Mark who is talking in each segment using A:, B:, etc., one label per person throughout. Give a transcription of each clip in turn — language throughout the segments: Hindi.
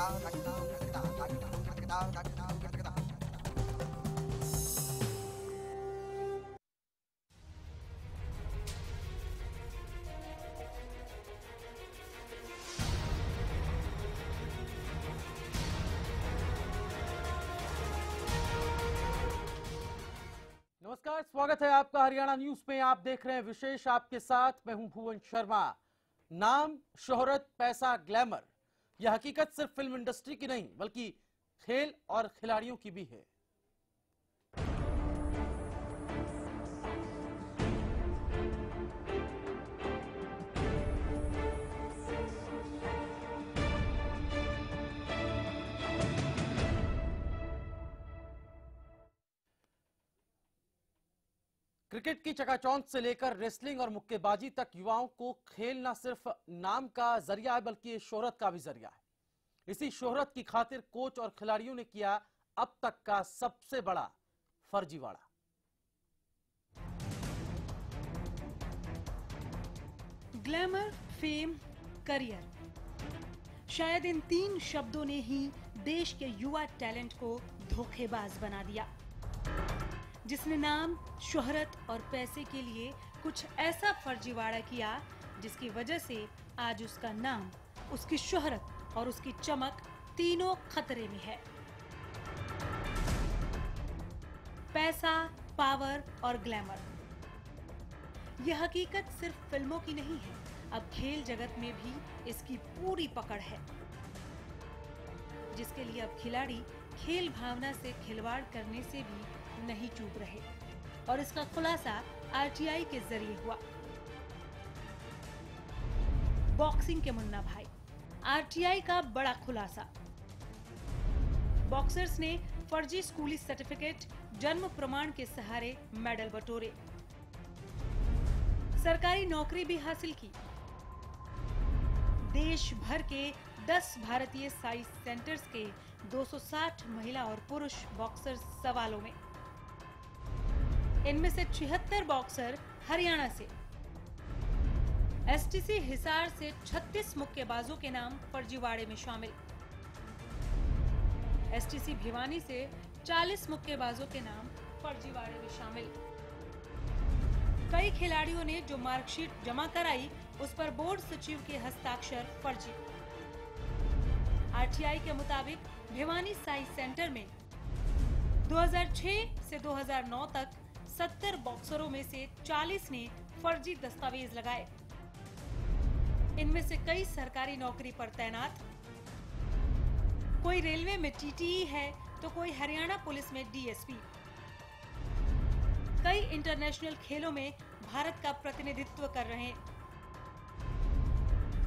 A: नमस्कार, स्वागत है आपका हरियाणा न्यूज में। आप देख रहे हैं विशेष, आपके साथ मैं हूं भुवन शर्मा। नाम, शोहरत, पैसा, ग्लैमर, यह हकीकत सिर्फ फिल्म इंडस्ट्री की नहीं बल्कि खेल और खिलाड़ियों की भी है। क्रिकेट की चकाचौंध से लेकर रेसलिंग और मुक्केबाजी तक युवाओं को खेल न सिर्फ नाम का जरिया है बल्कि शोहरत का भी जरिया है। इसी शोहरत की खातिर कोच और खिलाड़ियों ने किया अब तक का सबसे बड़ा फर्जीवाड़ा।
B: ग्लैमर, फेम, करियर, शायद इन तीन शब्दों ने ही देश के युवा टैलेंट को धोखेबाज बना दिया, जिसने नाम, शोहरत और पैसे के लिए कुछ ऐसा फर्जीवाड़ा किया जिसकी वजह से आज उसका नाम, उसकी शोहरत और उसकी चमक तीनों खतरे में है। पैसा, पावर और ग्लैमर, यह हकीकत सिर्फ फिल्मों की नहीं है, अब खेल जगत में भी इसकी पूरी पकड़ है, जिसके लिए अब खिलाड़ी खेल भावना से खिलवाड़ करने से भी नहीं चूक रहे। और इसका खुलासा आरटीआई के जरिए हुआ। बॉक्सिंग के मुन्ना भाई, आरटीआई का बड़ा खुलासा। बॉक्सर्स ने फर्जी स्कूली सर्टिफिकेट, जन्म प्रमाण के सहारे मेडल बटोरे, सरकारी नौकरी भी हासिल की। देश भर के 10 भारतीय साइंस सेंटर्स के 260 महिला और पुरुष बॉक्सर्स सवालों में, इनमें से 76 बॉक्सर हरियाणा से। एसटीसी हिसार से 36 मुक्केबाजों के नाम फर्जीवाड़े में शामिल। एसटीसी भिवानी से 40 मुक्केबाजों के नाम फर्जीवाड़े में शामिल। कई खिलाड़ियों ने जो मार्कशीट जमा कराई उस पर बोर्ड सचिव के हस्ताक्षर फर्जी। आरटीआई के मुताबिक भिवानी साइंस सेंटर में 2006 से 2009 तक 70 बॉक्सरों में से 40 ने फर्जी दस्तावेज लगाए। इनमें से कई सरकारी नौकरी पर तैनात, कोई रेलवे में टीटीई है तो कोई हरियाणा पुलिस में डीएसपी। कई इंटरनेशनल खेलों में भारत का प्रतिनिधित्व कर रहे हैं।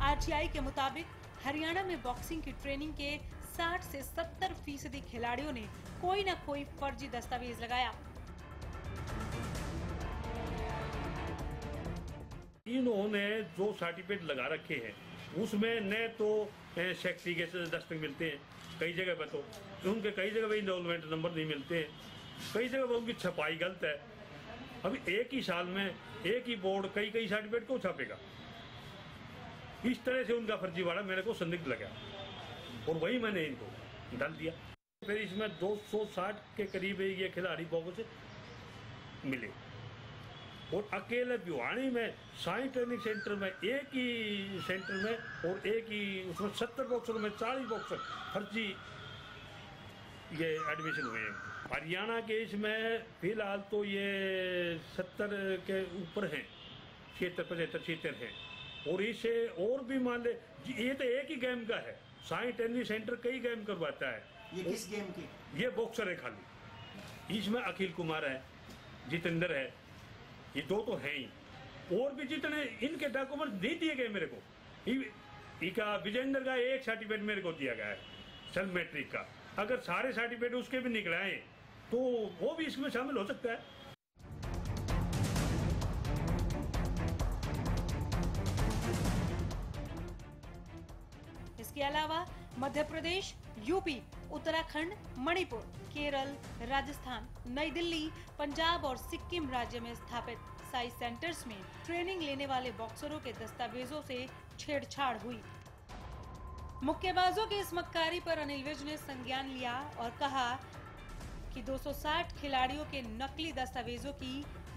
B: आरटीआई के मुताबिक हरियाणा में बॉक्सिंग की ट्रेनिंग के 60 से 70% खिलाड़ियों ने कोई न कोई फर्जी दस्तावेज लगाया।
C: इन्होंने जो सर्टिफिकेट लगा रखे हैं उसमें न तो सेक्रेटरी के दस्तखत मिलते हैं, कई जगह पर तो उनके कई जगह पर इनरोलमेंट नंबर नहीं मिलते हैं, कई जगह पर उनकी छपाई गलत है। अभी एक ही साल में एक ही बोर्ड कई सर्टिफिकेट को छापेगा। इस तरह से उनका फर्जीवाड़ा मेरे को संदिग्ध लगा और वही मैंने इनको डाल दिया। फिर इसमें 260 के करीब ये खिलाड़ी बॉक्स से मिले और अकेले भिवानी में साइंस ट्रेनिंग सेंटर में एक ही सेंटर में और एक ही उसमें 70 बॉक्सरों में 40 बॉक्सर फर्जी ये एडमिशन हुए हैं। हरियाणा के इसमें फिलहाल तो ये 70 के ऊपर हैं, 76 हैं और इसे और भी मान ले ये तो एक ही गेम का है। साइंस ट्रेनिंग सेंटर कई गेम करवाता है।
D: ये किस गेम की?
C: ये बॉक्सर है खाली। इसमें अखिल कुमार है, जितेंद्र है, ये दो तो हैं ही। और भी जितने इनके डॉक्यूमेंट नहीं दिए गए मेरे को। इनका विजेंद्र का एक सर्टिफिकेट मेरे को दिया गया है सेल्फ मैट्रिक का। अगर सारे सर्टिफिकेट उसके भी निकल आए तो वो भी इसमें शामिल हो सकता है।
B: इसके अलावा मध्य प्रदेश, यूपी, उत्तराखंड, मणिपुर, केरल, राजस्थान, नई दिल्ली, पंजाब और सिक्किम राज्य में स्थापित साइंस सेंटर्स में ट्रेनिंग लेने वाले बॉक्सरों के दस्तावेजों से छेड़छाड़ हुई। मुक्केबाजों की इस मक्कारी पर अनिल विज ने संज्ञान लिया और कहा कि 260 खिलाड़ियों के नकली दस्तावेजों की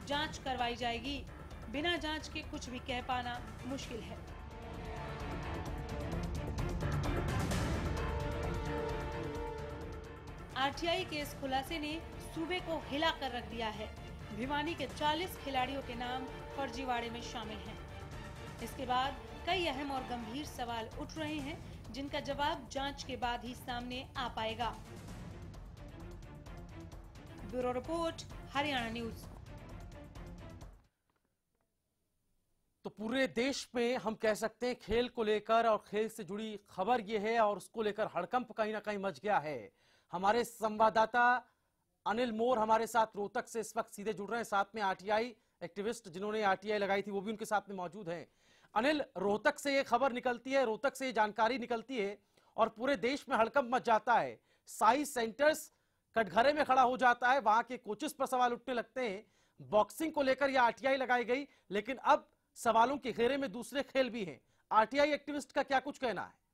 B: जांच करवाई जाएगी। बिना जांच के कुछ भी कह पाना मुश्किल है। आरटीआई के इस खुलासे ने सूबे को हिला कर रख दिया है। भिवानी के 40 खिलाड़ियों के नाम फर्जीवाड़े में शामिल हैं। इसके बाद कई अहम और गंभीर सवाल उठ रहे हैं, जिनका जवाब जांच के बाद ही सामने आ पाएगा। Bureau report, Haryana news.
A: तो पूरे देश में हम कह सकते हैं खेल को लेकर और खेल से जुड़ी खबर यह है और उसको लेकर हड़कंप कहीं ना कहीं मच गया है। हमारे संवाददाता अनिल मोर हमारे साथ रोहतक से इस वक्त सीधे जुड़ रहे हैं, साथ में आरटीआई एक्टिविस्ट जिन्होंने आरटीआई लगाई थी वो भी उनके साथ में मौजूद हैं। अनिल, रोहतक से ये खबर निकलती है, रोहतक से ये जानकारी निकलती है और पूरे देश में हड़कंप मच जाता है। साई सेंटर्स कटघरे में खड़ा हो जाता है, वहां के कोचेस पर सवाल उठने लगते हैं। बॉक्सिंग को लेकर यह आरटीआई लगाई गई, लेकिन अब सवालों के घेरे में दूसरे खेल भी हैं। आरटीआई एक्टिविस्ट का क्या कुछ कहना है?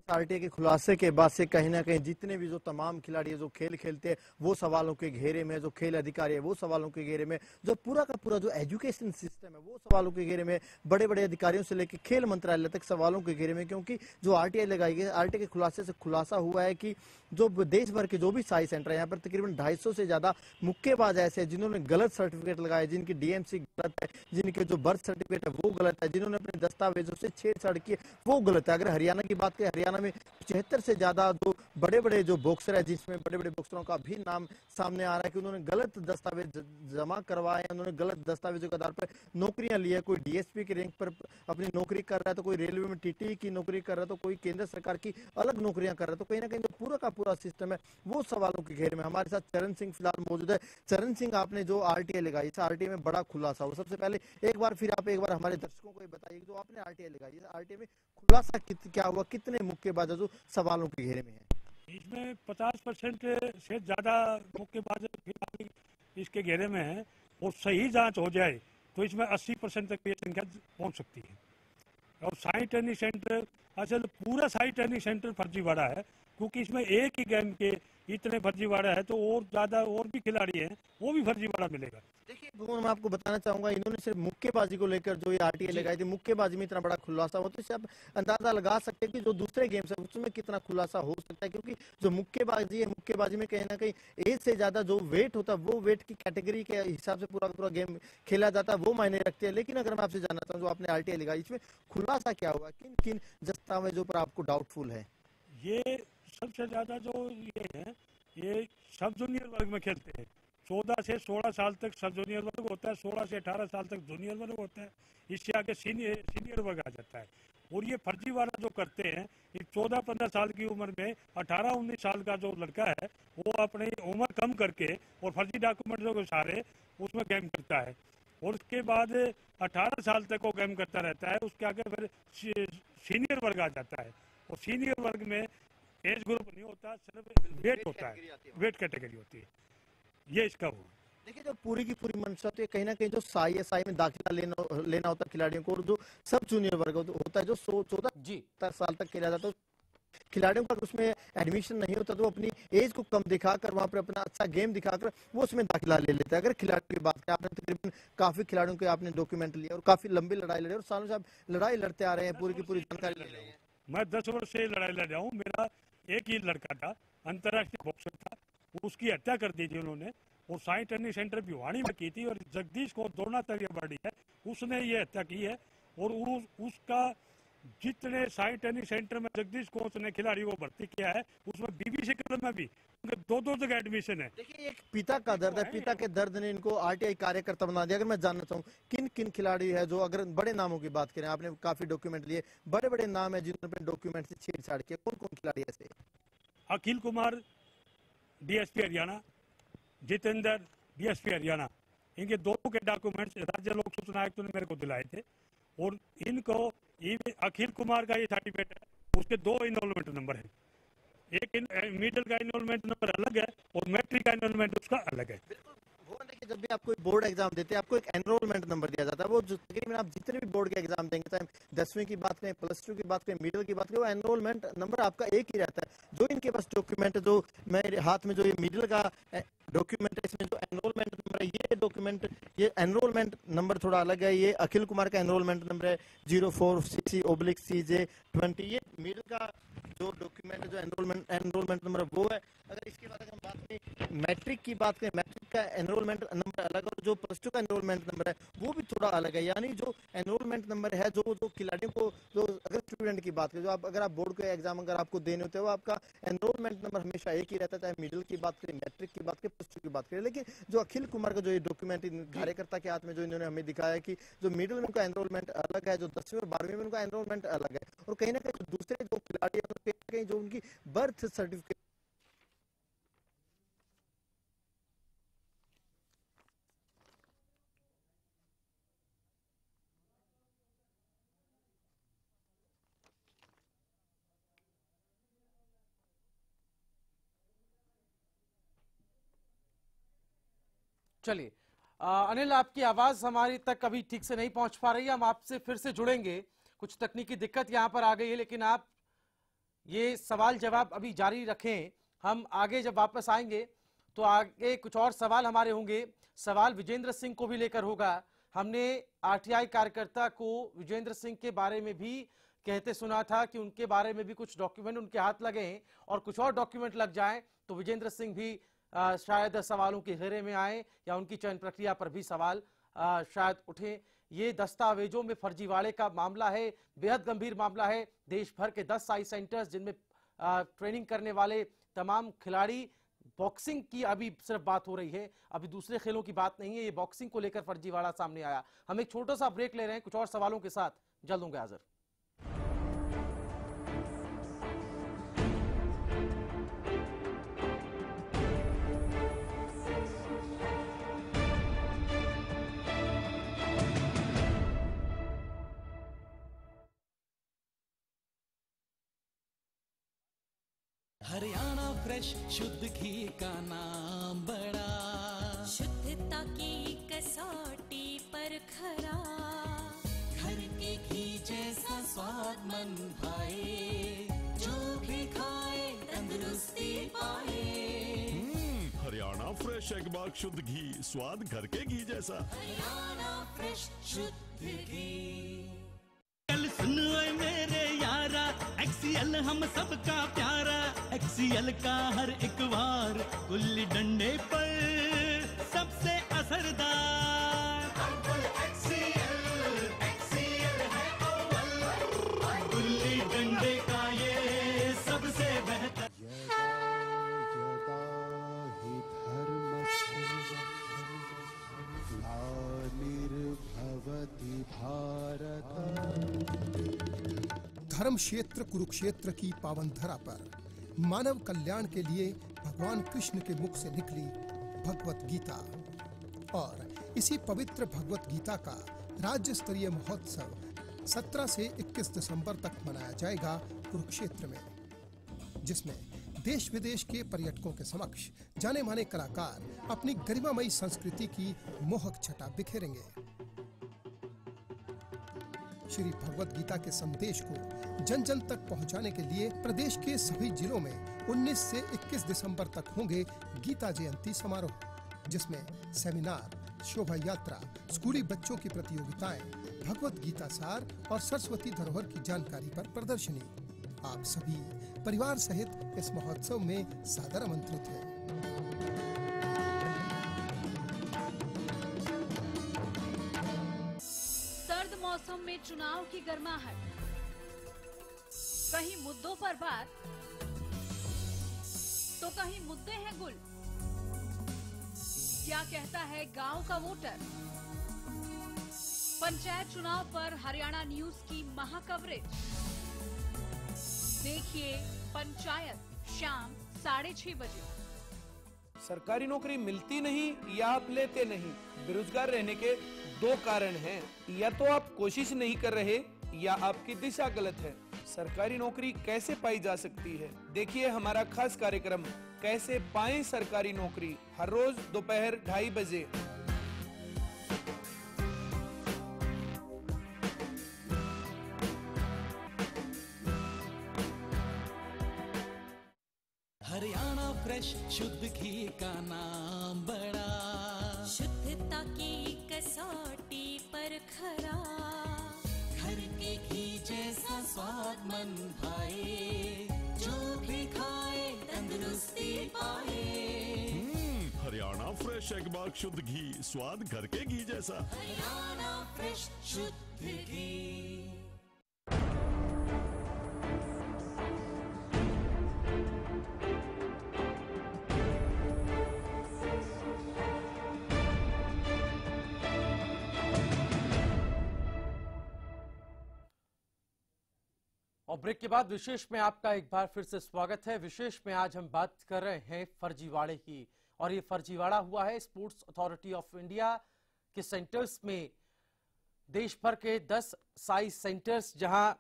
D: आरटीआई के खुलासे के बाद से कहीं ना कहीं जितने भी जो तमाम खिलाड़ी जो खेल खेलते हैं वो सवालों के घेरे में, जो खेल अधिकारी है वो सवालों के घेरे में, जो पूरा का पूरा जो एजुकेशन सिस्टम है वो सवालों के घेरे में, बड़े बड़े अधिकारियों से लेकर खेल मंत्रालय तक सवालों के घेरे में। क्योंकि जो आरटीआई लगाई गई, आरटीआई के खुलासे से खुलासा हुआ है कि जो देश भर के जो भी साई सेंटर है यहाँ पर तकरीबन 250 से ज्यादा मुक्केबाज ऐसे हैं जिन्होंने गलत सर्टिफिकेट लगाए, जिनकी डीएमसी गलत है, जिनके जो बर्थ सर्टिफिकेट है वो गलत है, जिन्होंने अपने दस्तावेजों से छेड़छाड़ की वो गलत है। अगर हरियाणा की बात करें, हरियाणा में 75 से ज्यादा जो बड़े बड़े जो बॉक्सर है, जिसमें बड़े बड़े बॉक्सरों का भी नाम सामने आ रहा है कि उन्होंने गलत दस्तावेज जमा करवाए हैं, उन्होंने गलत दस्तावेजों के आधार पर नौकरियां ली है। कोई डीएसपी के रैंक पर अपनी नौकरी कर रहा है, तो कोई रेलवे में टीटी की नौकरी कर रहा है, तो कोई केंद्र सरकार की अलग नौकरियां कर रहा है। तो कहीं ना कहीं जो पूरा का पूरा सिस्टम है वो सवालों के घेरे में। हमारे साथ चरण सिंह फिलहाल मौजूद है। चरण सिंह, आपने जो आरटीआई लगाई, इस आरटीआई में बड़ा खुलासा हुआ, सबसे पहले एक बार फिर आप एक बार हमारे दर्शकों को बताइए जो आपने आरटीआई लगाई, आरटीआई में खुलासा क्या हुआ, कितने मुक्केबाज जो सवालों के घेरे में है?
C: इसमें 50% से ज्यादा मुक्केबाज फिलहाल इसके घेरे में है और सही जांच हो जाए तो इसमें 80% तक ये संख्या पहुंच सकती है। और साई ट्रेनिंग सेंटर, असल पूरा साई ट्रेनिंग सेंटर फर्जीवाड़ा है, क्योंकि इसमें एक ही गेम के इतने फर्जीवाड़ा है तो और ज्यादा और भी खिलाड़ी हैं वो भी फर्जीवाड़ा मिलेगा।
D: देखिए भुवन, मैं आपको बताना चाहूंगा, इन्होंने सिर्फ मुक्केबाजी को लेकर जो ये आरटीआई लगाई थी, मुक्केबाजी में इतना बड़ा खुलासा हो तो इससे आप अंदाजा लगा सकते हैं कि जो दूसरे गेम्स है उसमें कितना खुलासा हो सकता है। क्योंकि जो मुक्केबाजी है, मुक्केबाजी में कहीं ना कहीं एज से ज्यादा जो वेट होता है वो वेट की कैटेगरी के हिसाब से पूरा पूरा गेम खेला जाता है, वो मायने रखते हैं। लेकिन अगर मैं आपसे जानना चाहूँ, जो आपने आरटीआई लगाई, इसमें खुलासा क्या हुआ, किन किन दस्तावेजों पर आपको डाउटफुल है?
C: ये सबसे ज्यादा जो ये है, ये सब जूनियर वर्ग में खेलते हैं। 14 से 16 साल तक सब जूनियर वर्ग होता है, 16 से 18 साल तक जूनियर वर्ग होता है, इससे आगे सीनियर वर्ग आ जाता है। और ये फर्जीवाड़ा जो करते हैं, 14-15 साल की उम्र में 18-19 साल का जो लड़का है वो अपनी उम्र कम करके और फर्जी डॉक्यूमेंट के सारे उसमें गेम करता है और उसके बाद 18 साल तक वो गेम करता रहता है। उसके आगे फिर सीनियर वर्ग आ जाता है और सीनियर वर्ग में एज ग्रुप नहीं होता, सिर्फ वेट होता है, वेट कैटेगरी होती है। ये इसका वो
D: देखिए, जो पूरी की पूरी मंशा तो कहीं ना कहीं जो साई है, साई में दाखिला लेना होता है खिलाड़ियों को, और जो सब जूनियर वर्ग होता है जो 14 साल तक खेला जाता है, खिलाड़ियों का उसमें एडमिशन नहीं होता तो अपनी एज को कम दिखाकर वहां पर अपना अच्छा गेम दिखाकर वो उसमें दाखिला ले लेता है। अगर खिलाड़ियों की बात करें, आपने तकरीबन काफी खिलाड़ियों के आपने डॉक्यूमेंट लिया और काफी लंबी लड़ाई लड़ी और सालों से आप लड़ाई लड़ते आ रहे हैं, पूरी की पूरी जानकारी ले रहे हैं।
C: मैं 10 वर्ष से लड़ाई लड़ रहा हूँ। मेरा एक ही लड़का था, अंतर्राष्ट्रीय बॉक्सर था, उसकी हत्या कर दी थी उन्होंने और साई ट्रेनिंग सेंटर भिवानी में की थी और जगदीश को दौड़ना तरियाबाड़ी है, उसने ये हत्या की है। और उसका जितने साई ट्रेनिंग सेंटर में जगदीश कोच ने खिलाड़ी को भर्ती किया है उसमें बीबीसी क्लब में भी उनके 2-2 जगह एडमिशन है।
D: देखिए, एक पिता का दर्द है, पिता के दर्द ने इनको आरटीआई कार्यकर्ता बना दिया। अगर मैं जानना चाहूँ किन किन खिलाड़ी है जो, अगर बड़े नामों की बात करें, आपने काफी डॉक्यूमेंट लिए, बड़े बड़े नाम है जिन्होंने अपने डॉक्यूमेंट से छेड़छाड़ किया, कौन कौन खिलाड़ी ऐसे?
C: अखिल कुमार डीएसपी हरियाणा, जितेंद्र डीएसपी हरियाणा, इनके दोनों के डॉक्यूमेंट्स राज्य लोक सूचना आयुक्त ने मेरे को दिलाए थे। और इनको अखिल कुमार का ये सर्टिफिकेट है, उसके 2 इनरोलमेंट नंबर है, एक मिडिल का इनरोलमेंट नंबर अलग है और मैट्रिक का इनरोलमेंट उसका अलग है।
D: जब भी आप कोई बोर्ड एग्जाम देते हैं आपको एक एनरोलमेंट नंबर दिया जाता है। वो तकरीबन आप जितने भी बोर्ड के एग्जाम देंगे, चाहे 10वीं की बात करें, +2 की बात करें, मिडिल की बात करें, वो एनरोलमेंट नंबर आपका एक ही रहता है। जो इनके पास डॉक्यूमेंट, जो मेरे हाथ में जो ये मिडिल का डॉक्यूमेंट है, इसमें जो एनरोलमेंट नंबर है, ये डॉक्यूमेंट, ये एनरोलमेंट नंबर थोड़ा अलग है। ये अखिल कुमार का एनरोलमेंट नंबर है 0460/CJ20। ये मिडिल का जो डॉक्यूमेंट, जो एनरोलमेंट नंबर है वो है। अगर इसके बाद हम बात करें मैट्रिक की बात करें, मैट्रिक का एनरोलमेंट नंबर अलग और जो +2 का एनरोलमेंट नंबर है वो भी थोड़ा अलग है। यानी जो एनरोलमेंट नंबर है, जो खिलाड़ियों को, जो अगर स्टूडेंट की बात करें, जो आप अगर आप बोर्ड के एग्जाम अगर आपको देने होते हैं, वो आपका एनरोलमेंट नंबर हमेशा एक ही रहता है, चाहे मिडिल की बात करें, मैट्रिक की बात करें, +2 की बात करें। लेकिन जो अखिल कुमार का जो ये डॉक्यूमेंट कार्यकर्ता के हाथ में जो इन्होंने हमें दिखाया कि जो मिडिल में उनका एनरोलमेंट अलग है, जो 10वीं और 12वीं में उनका एनरोलमेंट अलग है, और कहीं ना कहीं दूसरे जो खिलाड़ी कहीं जो उनकी बर्थ सर्टिफिकेट
A: चलिए अनिल, आपकी आवाज हमारी तक अभी ठीक से नहीं पहुंच पा रही है, हम आपसे फिर से जुड़ेंगे। कुछ तकनीकी दिक्कत यहां पर आ गई है, लेकिन आप ये सवाल जवाब अभी जारी रखें। हम आगे जब वापस आएंगे तो आगे कुछ और सवाल हमारे होंगे। सवाल विजेंद्र सिंह को भी लेकर होगा। हमने आरटीआई कार्यकर्ता को विजेंद्र सिंह के बारे में भी कहते सुना था कि उनके बारे में भी कुछ डॉक्यूमेंट उनके हाथ लगे हैं, और कुछ और डॉक्यूमेंट लग जाएं तो विजेंद्र सिंह भी शायद सवालों के घेरे में आए, या उनकी चयन प्रक्रिया पर भी सवाल शायद उठे। ये दस्तावेजों में फर्जीवाड़े का मामला है, बेहद गंभीर मामला है। देश भर के 10 साई सेंटर्स जिनमें ट्रेनिंग करने वाले तमाम खिलाड़ी, बॉक्सिंग की अभी सिर्फ बात हो रही है, अभी दूसरे खेलों की बात नहीं है। ये बॉक्सिंग को लेकर फर्जीवाड़ा सामने आया। हम एक छोटा सा ब्रेक ले रहे हैं, कुछ और सवालों के साथ जल्द होंगे हाजिर।
E: हरियाणा फ्रेश शुद्ध घी का नाम बड़ा,
F: शुद्धता की कसौटी पर खरा,
E: घर के घी जैसा स्वाद मन भाए, जो भी खाए तंदुरुस्ती पाए।
G: हरियाणा फ्रेश एगबाग शुद्ध घी, स्वाद घर के घी जैसा।
E: हरियाणा फ्रेश शुद्ध घी।
H: कल सुन ओए मेरे यारा, एक्सीएल हम सबका प्यारा, एक्सीएल का हर एक वार गुल्ली डंडे पर सबसे असरदार। एक्सीएल है अव्वल, गुल्ली डंडे का ये सबसे बेहतर।
I: धर्म क्षेत्र कुरुक्षेत्र की पावन धरा पर मानव कल्याण के लिए भगवान कृष्ण के मुख से निकली भगवत गीता, और इसी पवित्र भगवत गीता का राज्य स्तरीय महोत्सव 17 से 21 दिसंबर तक मनाया जाएगा कुरुक्षेत्र में, जिसमें देश विदेश के पर्यटकों के समक्ष जाने माने कलाकार अपनी गरिमामयी संस्कृति की मोहक छटा बिखेरेंगे। श्री भगवत गीता के संदेश को जन जन तक पहुंचाने के लिए प्रदेश के सभी जिलों में 19 से 21 दिसंबर तक होंगे गीता जयंती समारोह, जिसमें सेमिनार, शोभा यात्रा, स्कूली बच्चों की प्रतियोगिताएं, भगवत गीता सार और सरस्वती धरोहर की जानकारी पर प्रदर्शनी। आप सभी परिवार सहित इस महोत्सव में सादर आमंत्रित हैं।
B: सर्द मौसम में चुनाव की गर्माहट, कहीं मुद्दों पर बात तो कहीं मुद्दे हैं गुल। क्या कहता है गांव का वोटर? पंचायत चुनाव पर हरियाणा न्यूज की महा कवरेज। देखिए पंचायत शाम 6:30 बजे।
J: सरकारी नौकरी मिलती नहीं या आप लेते नहीं। बेरोजगार रहने के दो कारण हैं, या तो आप कोशिश नहीं कर रहे या आपकी दिशा गलत है। सरकारी नौकरी कैसे पाई जा सकती है? देखिए हमारा खास कार्यक्रम कैसे पाएं सरकारी नौकरी, हर रोज दोपहर 2:30 बजे।
E: हरियाणा फ्रेश शुद्ध घी का नाम बड़ा,
F: शुद्धता की कसौटी पर खरा,
E: घर के घी जैसा स्वाद मन भाए, जो भी खाए तंदुरुस्ती पाए।
G: हरियाणा फ्रेश एगबाग शुद्ध घी, स्वाद घर के घी जैसा।
E: हरियाणा फ्रेश शुद्ध घी।
A: और ब्रेक के बाद विशेष में आपका एक बार फिर से स्वागत है। विशेष में आज हम बात कर रहे हैं फर्जीवाड़े की, और ये फर्जीवाड़ा हुआ है स्पोर्ट्स अथॉरिटी ऑफ इंडिया के सेंटर्स में। देश भर के 10 साइज सेंटर्स जहां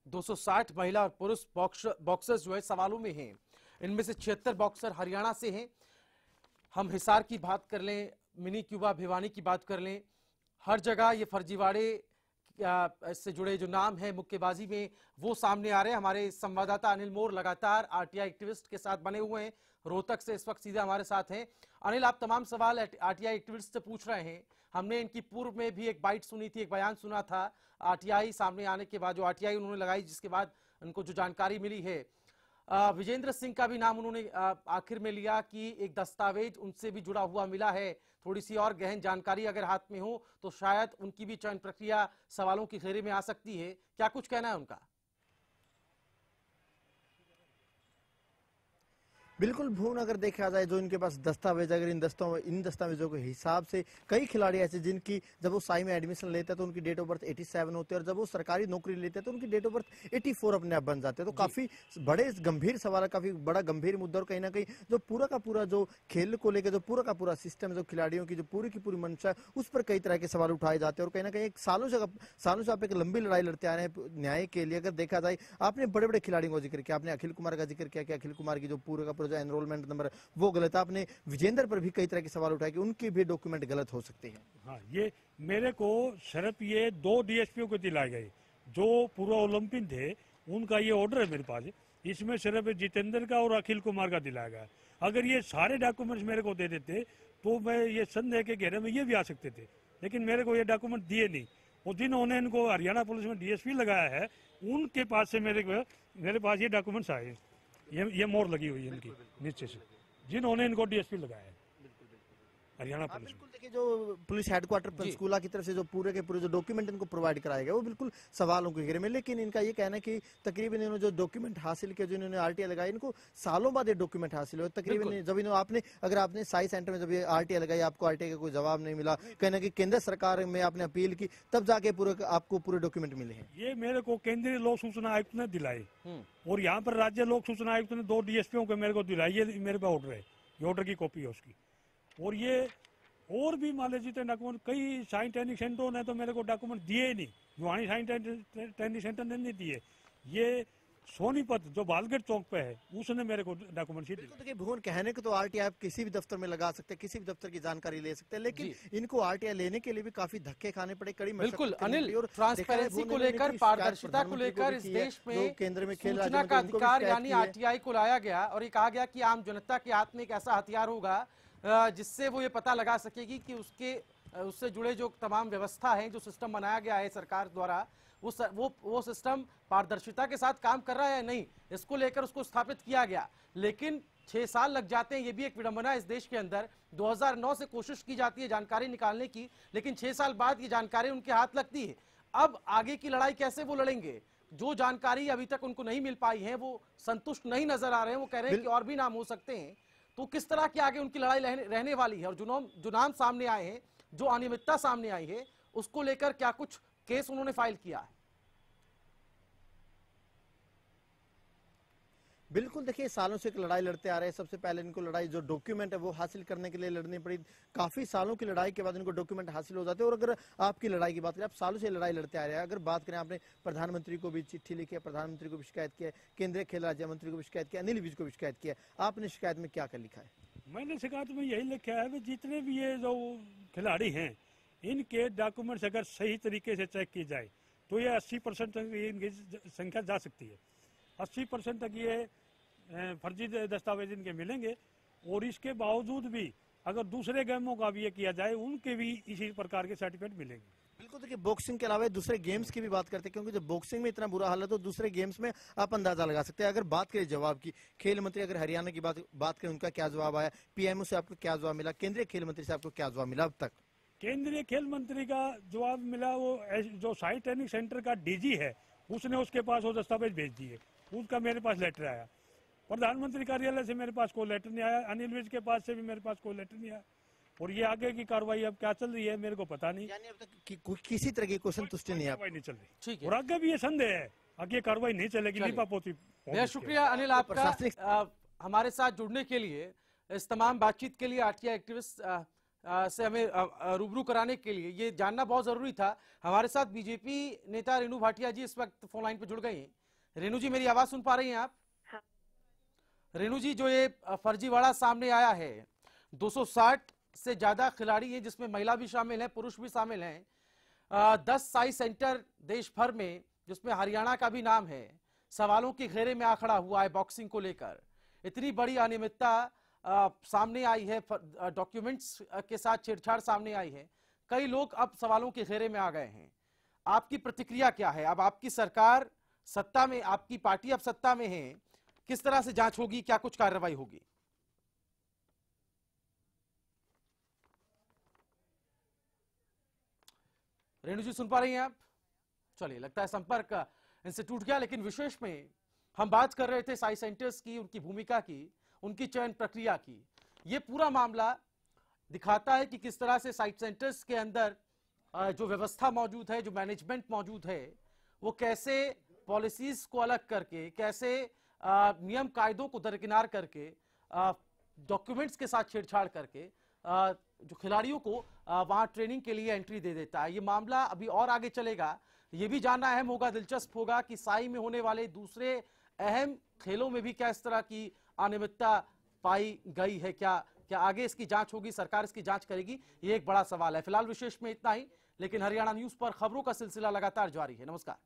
A: 260 महिला और पुरुष बॉक्सर्स जो है सवालों में हैं। इनमें से 76 बॉक्सर हरियाणा से हैं। हम हिसार की बात कर लें, मिनी क्यूबा भिवानी की बात कर लें, हर जगह ये फर्जीवाड़े इससे जुड़े जो नाम है मुक्केबाजी में वो सामने आ रहे हैं। हमारे संवाददाता अनिल मोर लगातार आरटीआई एक्टिविस्ट के साथ बने हुए हैं, रोहतक से इस वक्त सीधे हमारे साथ हैं। अनिल, आप तमाम सवाल आरटीआई एक्टिविस्ट से पूछ रहे हैं। हमने इनकी पूर्व में भी एक बाइट सुनी थी, एक बयान सुना था आरटीआई सामने आने के बाद, जो आरटीआई उन्होंने लगाई, जिसके बाद उनको जो जानकारी मिली है। विजेंद्र सिंह का भी नाम उन्होंने आखिर में लिया कि एक दस्तावेज उनसे भी जुड़ा हुआ मिला है। थोड़ी सी और गहन जानकारी अगर हाथ में हो तो शायद उनकी भी चयन प्रक्रिया सवालों की घेरे में आ सकती है। क्या कुछ कहना है उनका?
D: बिल्कुल भून, अगर देखा जाए जो इनके पास दस्तावेज, अगर इन दस्तावेजों के हिसाब से कई खिलाड़ी ऐसे जिनकी जब वो साई में एडमिशन लेते हैं तो उनकी डेट ऑफ बर्थ 87 होती है, और जब वो सरकारी नौकरी लेते हैं तो उनकी डेट ऑफ बर्थ 84 अपने आप बन जाते हैं। तो काफी बड़े गंभीर सवाल है, काफी बड़ा गंभीर मुद्दा। और कहीं ना कहीं जो पूरा का पूरा जो खेल को लेकर जो पूरा का पूरा सिस्टम, जो खिलाड़ियों की जो पूरी की पूरी मंशा, उस पर कई तरह के सवाल उठाए जाते हैं। और कहीं ना कहीं एक सालों से आप एक लंबी लड़ाई लड़ते आ रहे हैं न्याय के लिए। अगर देखा जाए, आपने बड़े बड़े खिलाड़ियों का जिक्र किया, आपने अखिल कुमार का जिक्र किया कि अखिल कुमार की जो पूरा का पूरा जो एनरोलमेंट नंबर वो गलत है। आपने विजेंद्र पर भी कई तरह के सवाल उठाए कि उनके भी डॉक्यूमेंट गलत हो सकते हैं।
C: हाँ, ये मेरे को सिर्फ ये 2 डीएसपीओ को दिलाए गए जो पूर्व ओलंपियन थे, उनका ये ऑर्डर है मेरे पास। इसमें सिर्फ जितेंद्र का और अखिल कुमार का दिलाया गया। अगर ये सारे डॉक्यूमेंट्स मेरे को दे देते तो मैं ये संदेह के घेरे में ये भी आ सकते थे, लेकिन मेरे को ये डॉक्यूमेंट दिए नहीं। और जिन्होंने इनको हरियाणा पुलिस में डीएसपी लगाया है, उनके पास से मेरे पास ये डॉक्यूमेंट्स आए। ये मोहर लगी हुई है इनकी नीचे से, जिन्होंने इनको डीएसपी लगाया है हरियाणा पुलिस।
D: बिल्कुल देखिए, जो पुलिस हेडक्वार्टर पंचकूला की तरफ से जो पूरे के पूरे जो डॉक्यूमेंट इनको प्रोवाइड कराए गए वो बिल्कुल सवालों के घेरे में। लेकिन इनका ये कहना है कि तकरीबन इन्होंने जो डॉक्यूमेंट हासिल किया, जो इन्होंने आरटीआई लगाई, इनको सालों बाद ये डॉक्यूमेंट हासिल हुए। तकरीबन जब अगर आपने साई सेंटर में जब ये आरटीआई लगाई, आपको आरटीआई का कोई जवाब नहीं मिला, कहना कि केंद्र सरकार में आपने अपील की, तब जाके आपको पूरे डॉक्यूमेंट मिले हैं।
C: ये मेरे को केंद्रीय लोक सूचना आयुक्त ने दिलाए, और यहाँ पर राज्य लोक सूचना आयुक्त ने 2 डीएसपीओ को मेरे को दिलाई। ये मेरे पास ऑर्डर है, ये ऑर्डर की कॉपी है उसकी। और ये और भी मान लीजिए डॉक्यूमेंट कई साइंस ट्रेनिंग सेंटरों ने तो मेरे को डॉक्यूमेंट दिए ही नहीं। युवानी साइंस ट्रेनिंग सेंटर ने नहीं दिए। ये सोनीपत जो बालगढ़ चौक पे है, उसने मेरे को डॉक्यूमेंट दिए।
D: देखिए भुवन, कहने को तो आरटीआई आप किसी भी दफ्तर में लगा सकते हैं, किसी भी दफ्तर की जानकारी ले सकते हैं, लेकिन इनको आरटीआई लेने के लिए भी काफी धक्के खाने पड़े, कड़ी
A: बिल्कुल अनिल, ट्रांसपेरेंसी को लेकर, पारदर्शिता को लेकर इस देश में
D: केंद्र में
A: सूचना का अधिकार यानी आरटीआई को लाया गया, और ये कहा गया कि आम जनता के हाथ में एक ऐसा हथियार होगा जिससे वो ये पता लगा सकेगी कि उससे जुड़े जो तमाम व्यवस्था है, जो सिस्टम बनाया गया है सरकार द्वारा, वो सिस्टम पारदर्शिता के साथ काम कर रहा है या नहीं, इसको लेकर उसको स्थापित किया गया। लेकिन 6 साल लग जाते हैं, ये भी एक विडंबना है इस देश के अंदर। 2009 से कोशिश की जाती है जानकारी निकालने की, लेकिन 6 साल बाद ये जानकारी उनके हाथ लगती है। अब आगे की लड़ाई कैसे वो लड़ेंगे? जो जानकारी अभी तक उनको नहीं मिल पाई है, वो संतुष्ट नहीं नजर आ रहे हैं, वो कह रहे हैं कि और भी नाम हो सकते हैं। तो किस तरह की आगे उनकी लड़ाई रहने वाली है? और जो नाम सामने आए हैं, जो अनियमितता सामने आई है, उसको लेकर क्या कुछ केस उन्होंने फाइल किया है?
D: बिल्कुल देखिए, सालों से एक लड़ाई लड़ते आ रहे हैं। सबसे पहले इनको लड़ाई जो डॉक्यूमेंट है वो हासिल करने के लिए लड़नी पड़ी। काफी सालों की लड़ाई के बाद इनको डॉक्यूमेंट हासिल हो जाते हैं। और अगर आपकी लड़ाई की बात करें, आप सालों से लड़ाई लड़ते आ रहे हैं। अगर बात करें, आपने प्रधानमंत्री को भी चिट्ठी लिखी है, प्रधानमंत्री को भी शिकायत किया है, केंद्रीय खेल राज्य मंत्री को भी शिकायत किया, अनिल विज को भी शिकायत किया। आपने शिकायत में क्या कर लिखा है?
C: मैंने शिकायत में यही लिखा है कि जितने भी ये जो खिलाड़ी हैं, इनके डॉक्यूमेंट्स अगर सही तरीके से चेक की जाए तो ये 80% तक इनकी संख्या जा सकती है। 80% तक ये फर्जी दस्तावेज इनके मिलेंगे। और इसके बावजूद भी अगर दूसरे गेमों का भी ये किया जाए, उनके भी इसी प्रकार के सर्टिफिकेट मिलेंगे।
D: बिल्कुल, देखिए बॉक्सिंग के अलावा दूसरे गेम्स की भी बात करते हैं, क्योंकि जब बॉक्सिंग में इतना बुरा हाल है तो दूसरे गेम्स में आप अंदाजा लगा सकते हैं। अगर बात करें जवाब की, खेल मंत्री अगर हरियाणा की बात करें, उनका क्या जवाब आया, पीएमओ से आपको क्या जवाब मिला, केंद्रीय खेल मंत्री से आपको क्या जवाब मिला अब तक?
C: केंद्रीय खेल मंत्री का जवाब मिला, वो जो साई ट्रेनिंग सेंटर का डीजी है उसने उसके पास वो दस्तावेज भेज दिए, उसका मेरे पास लेटर आया। प्रधानमंत्री कार्यालय से मेरे पास कोई लेटर नहीं आया, अनिल विज के पास से भी मेरे पास कोई लेटर नहीं आया। और ये आगे की कार्रवाई अब क्या चल रही है मेरे को पता नहीं।
D: यानी अब तक किसी तरह की कोई संतुष्टि नहीं
C: नहीं चल रही। और आगे भी ये संदेह है, आगे कार्रवाई नहीं चलेगी।
A: बहुत शुक्रिया अनिल आपका हमारे साथ जुड़ने के लिए, इस तमाम बातचीत के लिए, आरटीआई एक्टिविस्ट से हमें रूबरू कराने के लिए। ये जानना बहुत जरूरी था। हमारे साथ बीजेपी नेता रेणु भाटिया जी इस वक्त फोन लाइन पर जुड़ गई हैं। रेणु जी, मेरी आवाज सुन पा रही हैं आप?
K: हाँ।
A: रेणु जी, जो ये फर्जीवाड़ा सामने आया है, 260 से ज्यादा खिलाड़ी हैं, जिसमें महिला भी शामिल हैं, पुरुष भी शामिल हैं, 10 साई सेंटर देश भर में, जिसमें हरियाणा का भी नाम है, सवालों के घेरे में आ खड़ा हुआ है बॉक्सिंग को लेकर। इतनी बड़ी अनियमितता सामने आई है, डॉक्यूमेंट्स के साथ छेड़छाड़ सामने आई है, कई लोग अब सवालों के घेरे में आ गए हैं। आपकी प्रतिक्रिया क्या है? अब आपकी सरकार सत्ता में, आपकी पार्टी अब सत्ता में है, किस तरह से जांच होगी, क्या कुछ कार्रवाई होगी? रेणु जी, सुन पा रही हैं आप? चलिए, लगता है संपर्क इनसे टूट गया। लेकिन विशेष में हम बात कर रहे थे साई सेंटर्स की, उनकी भूमिका की, उनकी चयन प्रक्रिया की। ये पूरा मामला दिखाता है कि किस तरह से साइट सेंटर्स के अंदर जो व्यवस्था मौजूद है, जो मैनेजमेंट मौजूद है, वो कैसे पॉलिसीज को अलग करके, कैसे नियम कायदों को दरकिनार करके, डॉक्यूमेंट्स के साथ छेड़छाड़ करके जो खिलाड़ियों को वहां ट्रेनिंग के लिए एंट्री दे देता है। ये मामला अभी और आगे चलेगा। ये भी जानना अहम होगा, दिलचस्प होगा कि साई में होने वाले दूसरे अहम खेलों में भी क्या इस तरह की अनियमितता पाई गई है। क्या आगे इसकी जांच होगी, सरकार इसकी जांच करेगी, ये एक बड़ा सवाल है। फिलहाल विशेष में इतना ही, लेकिन हरियाणा न्यूज पर खबरों का सिलसिला लगातार जारी है। नमस्कार।